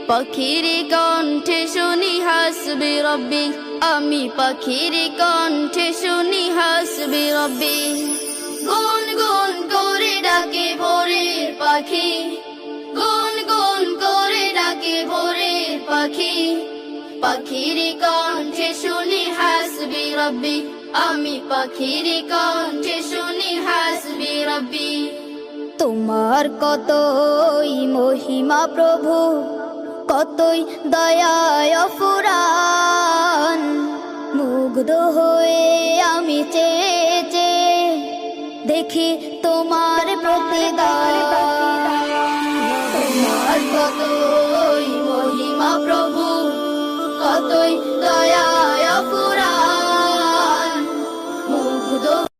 পাখির কণ্ঠে শুনি হাসবি রব্বি, আমি পাখির কণ্ঠে শুনি হাসবি রব্বি। গুন গুন করে ডাকে ভোরের পাখি, গুন গুন করে ডাকে ভোরের পাখি। পাখির কণ্ঠে শুনি হাসবি রব্বি, আমি পাখির কণ্ঠে শুনি হাসবি রব্বি। তোমার কতই মহিমা প্রভু, কতই দয়ায় অফুরান। মুগ্ধ হয়ে আমি চেয়ে চেয়ে দেখি তোমার প্রতিদান। তোমার কতই মহিমা প্রভু, কতই